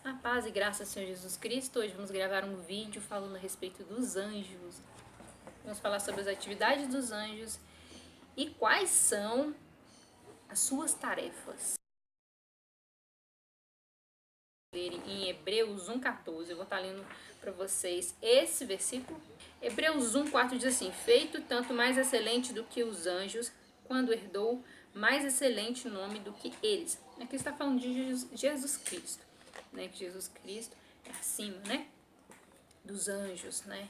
A paz e graça ao Senhor Jesus Cristo. Hoje vamos gravar um vídeo falando a respeito dos anjos. Vamos falar sobre as atividades dos anjos e quais são as suas tarefas. Em Hebreus 1,14, eu vou estar lendo para vocês esse versículo. Hebreus 1,4 diz assim: feito tanto mais excelente do que os anjos, quando herdou mais excelente nome do que eles. Aqui está falando de Jesus Cristo, né? Que Jesus Cristo é acima, né? Dos anjos, né?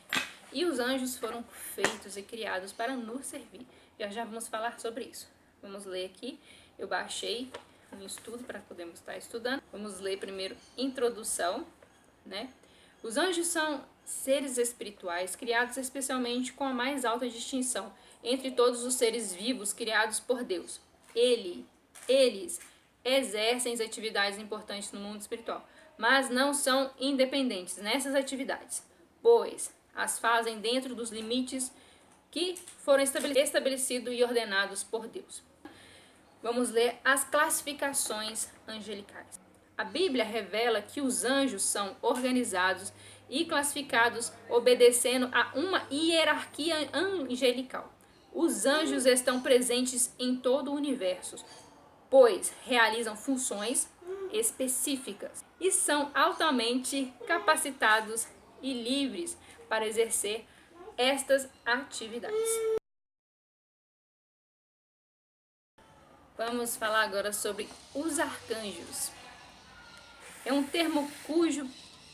E os anjos foram feitos e criados para nos servir. Já vamos falar sobre isso. Vamos ler aqui. Eu baixei um estudo para podermos estar estudando. Vamos ler primeiro introdução, né? Os anjos são seres espirituais criados especialmente com a mais alta distinção entre todos os seres vivos criados por Deus. Eles exercem as atividades importantes no mundo espiritual, mas não são independentes nessas atividades, pois as fazem dentro dos limites que foram estabelecidos e ordenados por Deus. Vamos ler as classificações angelicais. A Bíblia revela que os anjos são organizados e classificados obedecendo a uma hierarquia angelical. Os anjos estão presentes em todo o universo, pois realizam funções específicas e são altamente capacitados e livres para exercer estas atividades. Vamos falar agora sobre os arcanjos. É um termo cujo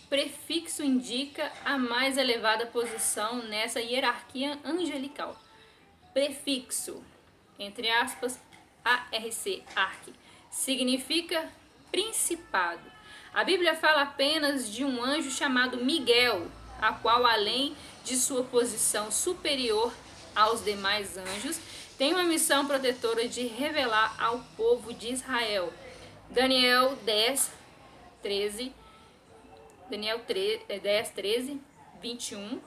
prefixo indica a mais elevada posição nessa hierarquia angelical. Prefixo, entre aspas, ARC, significa principado. A Bíblia fala apenas de um anjo chamado Miguel, a qual, além de sua posição superior aos demais anjos, tem uma missão protetora de revelar ao povo de Israel. Daniel 10, 13, 21,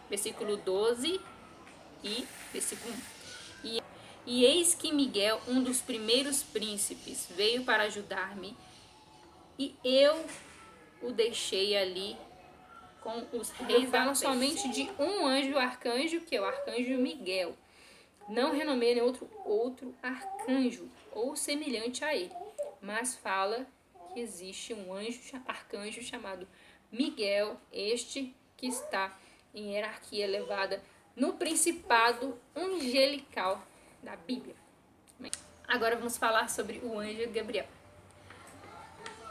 versículo 12 e versículo 1. E eis que Miguel, um dos primeiros príncipes, veio para ajudar-me, e eu o deixei ali com os reis. Fala somente de um anjo, arcanjo, que é o arcanjo Miguel. Não renomeia outro arcanjo ou semelhante a ele, mas fala que existe um arcanjo chamado Miguel, este que está em hierarquia elevada no principado angelical da Bíblia. Agora vamos falar sobre o anjo Gabriel.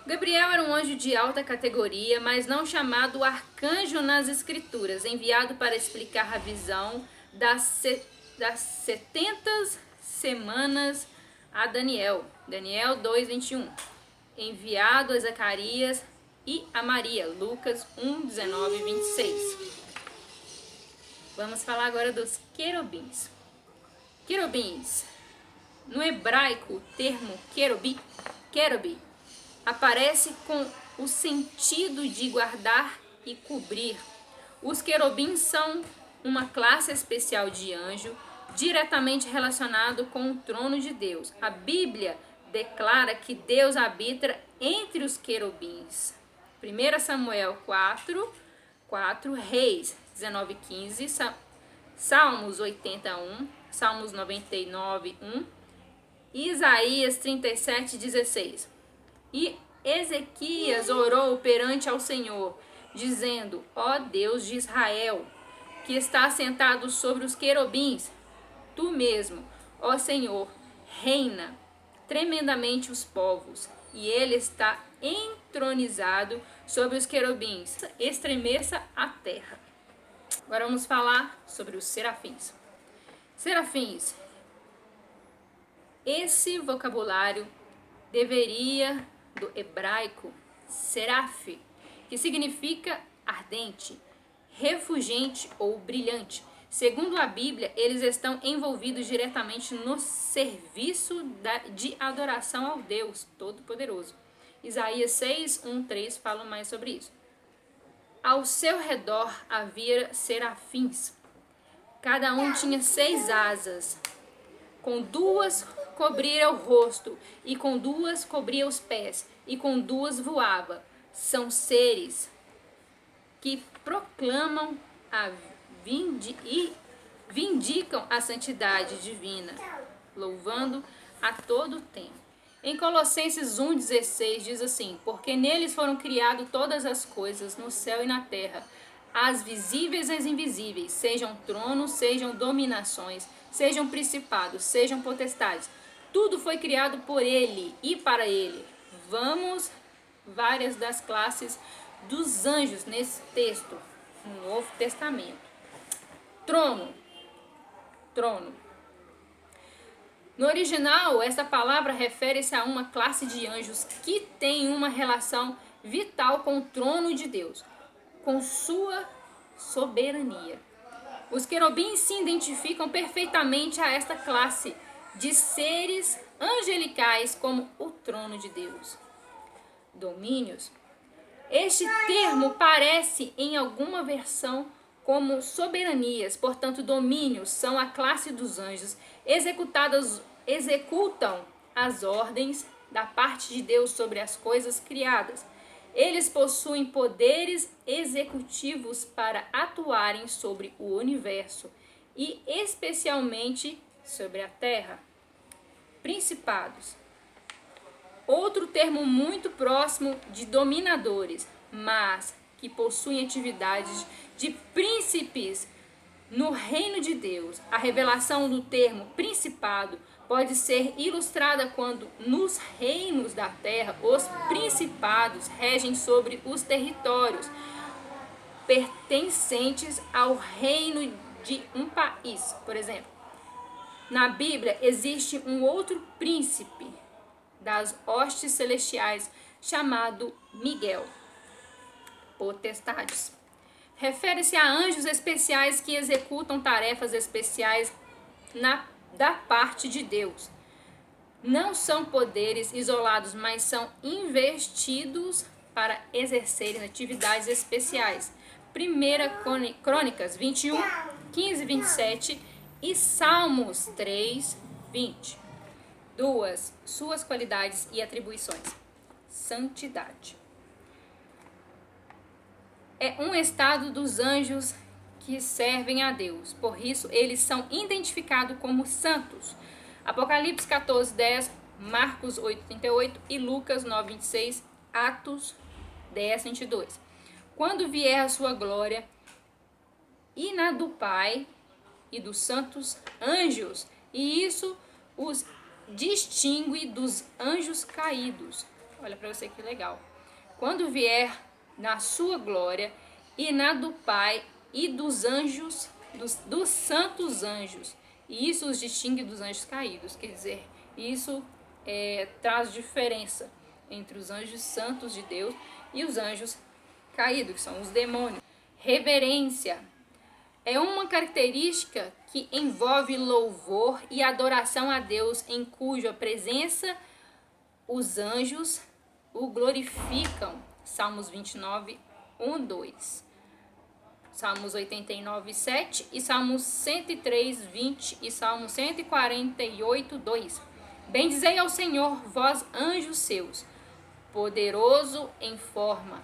Gabriel era um anjo de alta categoria, mas não chamado arcanjo nas escrituras, enviado para explicar a visão das 70 semanas a Daniel. Daniel 2:21. Enviado a Zacarias e a Maria. Lucas 1:19 e 26. Vamos falar agora dos querubins. Querubins. No hebraico, o termo querub aparece com o sentido de guardar e cobrir. Os querubins são uma classe especial de anjo diretamente relacionado com o trono de Deus. A Bíblia declara que Deus habita entre os querubins. 1 Samuel 4, Reis 19:15, Salmos 81, Salmos 99:1, Isaías 37:16. E Ezequias orou perante ao Senhor, dizendo: ó Deus de Israel, que está sentado sobre os querubins, tu mesmo, ó Senhor, reina tremendamente os povos, e ele está entronizado sobre os querubins, estremeça a terra. Agora vamos falar sobre os serafins. Serafins. Esse vocabulário deveria do hebraico seraf, que significa ardente, refulgente ou brilhante. Segundo a Bíblia, eles estão envolvidos diretamente no serviço de adoração ao Deus Todo-Poderoso. Isaías 6:1-3 fala mais sobre isso. Ao seu redor havia serafins. Cada um tinha 6 asas. Com 2 cobria o rosto, e com 2 cobria os pés, e com 2 voava. são seres que proclamam e vindicam a santidade divina, louvando a todo tempo. Em Colossenses 1,16 diz assim: porque neles foram criadas todas as coisas, no céu e na terra, as visíveis e as invisíveis, sejam tronos, sejam dominações, sejam principados, sejam potestades. Tudo foi criado por ele e para ele. Vamos várias das classes dos anjos nesse texto, no Novo Testamento. Trono. No original, essa palavra refere-se a uma classe de anjos que tem uma relação vital com o trono de Deus, com sua soberania. Os querubins se identificam perfeitamente a esta classe de seres angelicais como o trono de Deus. Domínios. Este termo parece em alguma versão como soberanias, portanto, domínios são a classe dos anjos executam as ordens da parte de Deus sobre as coisas criadas. Eles possuem poderes executivos para atuarem sobre o universo e especialmente sobre a terra. Principados. Outro termo muito próximo de dominadores, mas que possuem atividades de príncipes no reino de Deus. A revelação do termo principado pode ser ilustrada quando nos reinos da terra os principados regem sobre os territórios pertencentes ao reino de um país. Por exemplo, na Bíblia existe um outro príncipe das hostes celestiais chamado Miguel. Potestades. Refere-se a anjos especiais que executam tarefas especiais da parte de Deus. Não são poderes isolados, mas são investidos para exercerem atividades especiais. 1 Crônicas 21, 15 e 27 e Salmos 3, 20. 2. Suas qualidades e atribuições. Santidade. É um estado dos anjos que servem a Deus. Por isso, eles são identificados como santos. Apocalipse 14, 10, Marcos 8, 38 e Lucas 9, 26, Atos 10, 22. Quando vier a sua glória e na do Pai e dos santos anjos, e isso os distingue dos anjos caídos. Olha para você que legal. Quando vier na sua glória e na do Pai e dos anjos, dos santos anjos. E isso os distingue dos anjos caídos. Quer dizer, isso traz diferença entre os anjos santos de Deus e os anjos caídos, que são os demônios. Reverência é uma característica que envolve louvor e adoração a Deus, em cuja presença os anjos o glorificam. Salmos 29, 1, 2. Salmos 89, 7 e Salmos 103, 20 e Salmos 148, 2. Bendizei ao Senhor, vós anjos seus, poderoso em forma,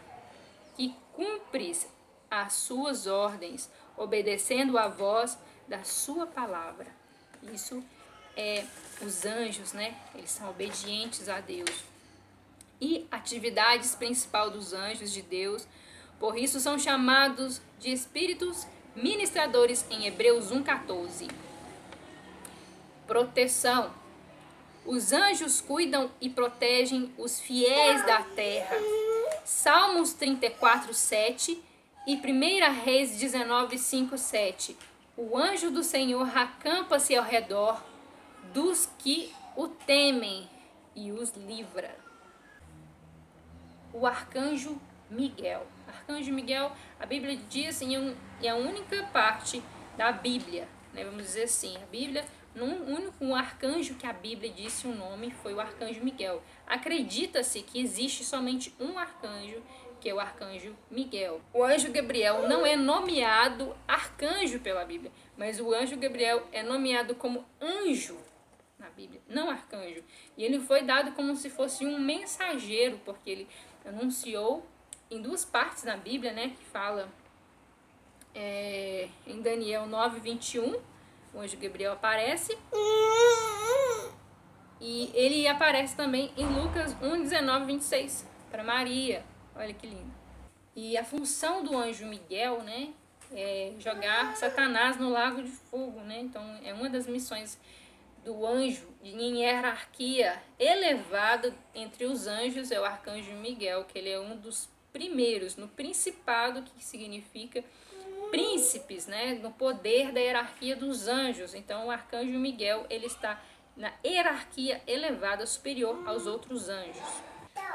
que cumpris as suas ordens, obedecendo a voz da sua palavra. Isso é os anjos, né? Eles são obedientes a Deus. E atividades principal dos anjos de Deus, por isso são chamados de espíritos ministradores em Hebreus 1,14. Proteção. Os anjos cuidam e protegem os fiéis da terra. Salmos 34, 7 e 1 Reis 19, 5, 7. O anjo do Senhor acampa-se ao redor dos que o temem e os livra. O arcanjo Miguel. Arcanjo Miguel, a Bíblia diz em a única parte da Bíblia, né, vamos dizer assim, a Bíblia, um arcanjo que a Bíblia disse o nome foi o arcanjo Miguel. Acredita-se que existe somente um arcanjo, que é o arcanjo Miguel. O anjo Gabriel não é nomeado arcanjo pela Bíblia, mas o anjo Gabriel é nomeado como anjo na Bíblia, não arcanjo. E ele foi dado como se fosse um mensageiro, porque ele anunciou em duas partes na Bíblia, né, que fala em Daniel 9:21, o anjo Gabriel aparece, e ele aparece também em Lucas 1:19-26 para Maria. Olha que lindo. E a função do anjo Miguel, né, é jogar Satanás no lago de fogo, né? Então é uma das missões do anjo em hierarquia elevada entre os anjos, é o arcanjo Miguel, que ele é um dos primeiros no principado, que significa príncipes, né, no poder da hierarquia dos anjos. Então o arcanjo Miguel, ele está na hierarquia elevada superior aos outros anjos.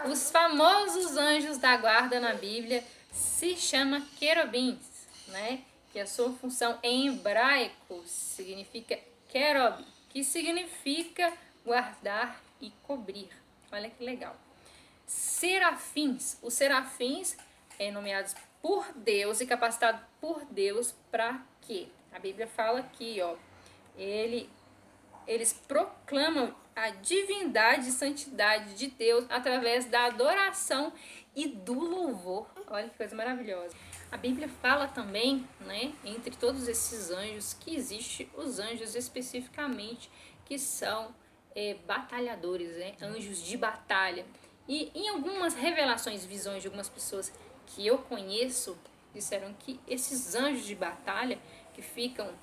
Os famosos anjos da guarda na Bíblia se chama querubins, né? Que a sua função em hebraico significa kerob, que significa guardar e cobrir. Olha que legal. Serafins. Os serafins nomeados por Deus e capacitados por Deus para quê? A Bíblia fala aqui, ó, eles proclamam a divindade e santidade de Deus através da adoração e do louvor. Olha que coisa maravilhosa. A Bíblia fala também, né, entre todos esses anjos, que existe os anjos especificamente que são batalhadores, né, anjos de batalha. E em algumas revelações, visões de algumas pessoas que eu conheço, disseram que esses anjos de batalha que ficam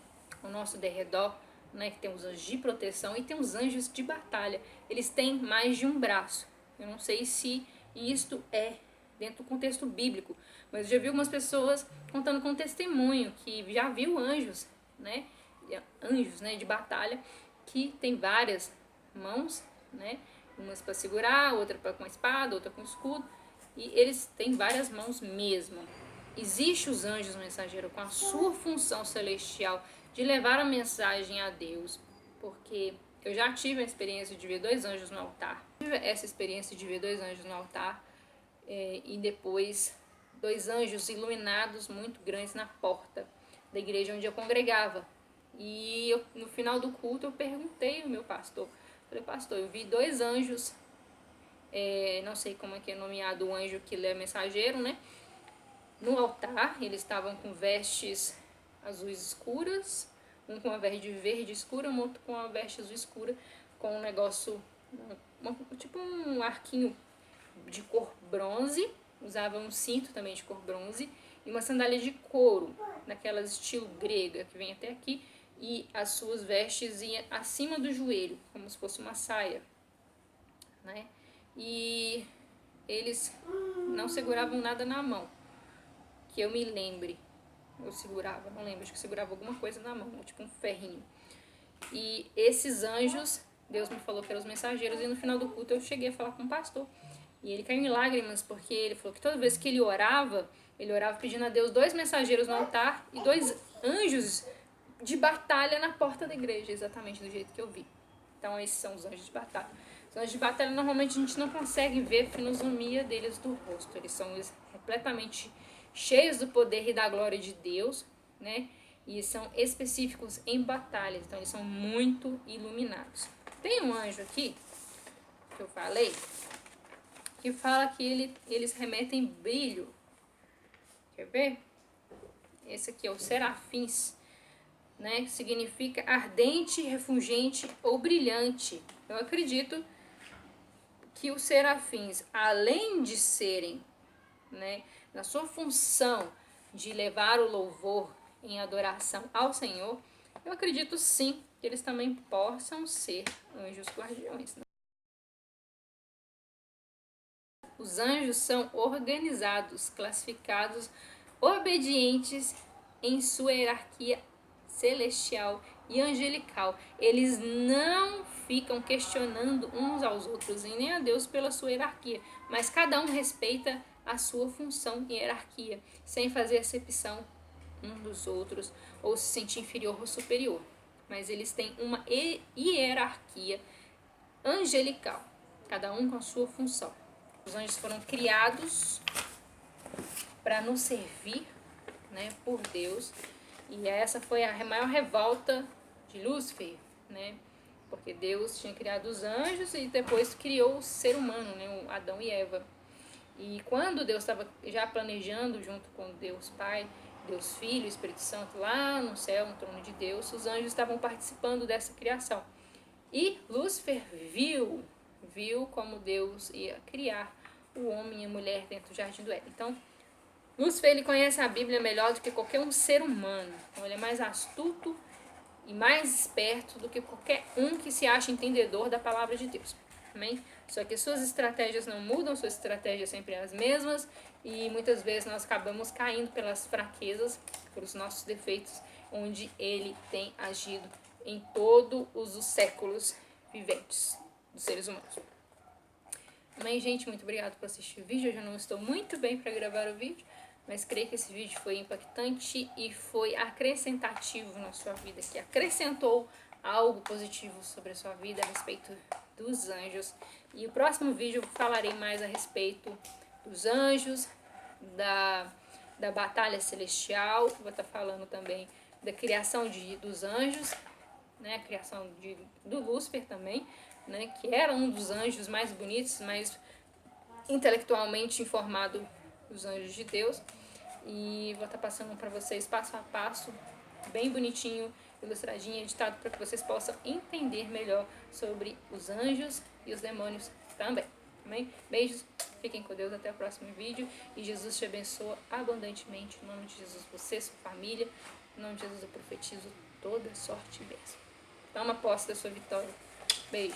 ao nosso derredor, né, que tem os anjos de proteção e tem os anjos de batalha, eles têm mais de um braço. Eu não sei se isto é dentro do contexto bíblico, mas eu já vi algumas pessoas contando com testemunho que já viu anjos, né, de batalha, que tem várias mãos, né, umas para segurar, outra com a espada, outra com escudo, e eles têm várias mãos mesmo. Existe os anjos mensageiros com a sua função celestial de levar a mensagem a Deus, porque eu já tive a experiência de ver 2 anjos no altar. Tive essa experiência de ver 2 anjos no altar e depois 2 anjos iluminados muito grandes na porta da igreja onde eu congregava. E no final do culto eu perguntei ao meu pastor, falei, pastor, eu vi 2 anjos, não sei como é que é nomeado o anjo que é mensageiro, né? No altar, eles estavam com vestes azuis escuras, um com uma veste verde escura, um outro com uma veste azul escura, com um negócio, tipo um arquinho de cor bronze, usava um cinto também de cor bronze, e uma sandália de couro, naquelas estilo grega, que vem até aqui, e as suas vestes iam acima do joelho, como se fosse uma saia, né? E eles não seguravam nada na mão, que eu me lembre. Eu segurava, não lembro, acho que segurava alguma coisa na mão, tipo um ferrinho. E esses anjos, Deus me falou que eram os mensageiros, e no final do culto eu cheguei a falar com o pastor. E ele caiu em lágrimas, porque ele falou que toda vez que ele orava pedindo a Deus 2 mensageiros no altar e 2 anjos de batalha na porta da igreja, exatamente do jeito que eu vi. Então esses são os anjos de batalha. Os anjos de batalha normalmente a gente não consegue ver a fisionomia deles do rosto, eles são completamente cheios do poder e da glória de Deus, né? E são específicos em batalhas, então eles são muito iluminados. Tem um anjo aqui, que eu falei, que fala que eles remetem brilho. Quer ver? Esse aqui é o serafins, né? Que significa ardente, refulgente ou brilhante. Eu acredito que os serafins, além de serem, né, na sua função de levar o louvor em adoração ao Senhor, eu acredito sim que eles também possam ser anjos guardiões. Os anjos são organizados, classificados, obedientes em sua hierarquia celestial e angelical. Eles não ficam questionando uns aos outros e nem a Deus pela sua hierarquia, mas cada um respeita a sua função e hierarquia, sem fazer acepção um dos outros ou se sentir inferior ou superior. Mas eles têm uma hierarquia angelical, cada um com a sua função. Os anjos foram criados para nos servir, né, por Deus. E essa foi a maior revolta de Lúcifer, né? Porque Deus tinha criado os anjos e depois criou o ser humano, né, o Adão e Eva. E quando Deus estava já planejando junto com Deus Pai, Deus Filho, Espírito Santo lá no céu, no trono de Deus, os anjos estavam participando dessa criação. E Lúcifer viu como Deus ia criar o homem e a mulher dentro do jardim do Éden. Então, Lúcifer, ele conhece a Bíblia melhor do que qualquer um ser humano. Então, ele é mais astuto e mais esperto do que qualquer um que se acha entendedor da palavra de Deus. Amém? Só que suas estratégias não mudam, suas estratégias sempre as mesmas, e muitas vezes nós acabamos caindo pelas fraquezas, pelos nossos defeitos, onde ele tem agido em todos os séculos viventes dos seres humanos. Amém, gente? Muito obrigada por assistir o vídeo. Eu já não estou muito bem para gravar o vídeo, mas creio que esse vídeo foi impactante e foi acrescentativo na sua vida, que acrescentou algo positivo sobre a sua vida a respeito dos anjos. E o próximo vídeo eu falarei mais a respeito dos anjos, da batalha celestial. Vou estar falando também da criação dos anjos, né, a criação do Lúcifer também, né, que era um dos anjos mais bonitos, mais intelectualmente informado dos anjos de Deus. E vou estar passando para vocês passo a passo, bem bonitinho, ilustradinho, editado, para que vocês possam entender melhor sobre os anjos e os demônios também. Amém? Beijos, fiquem com Deus, até o próximo vídeo. E Jesus te abençoa abundantemente. Em nome de Jesus, você, sua família. Em nome de Jesus, eu profetizo toda sorte e bênção. Toma posse da sua vitória. Beijo.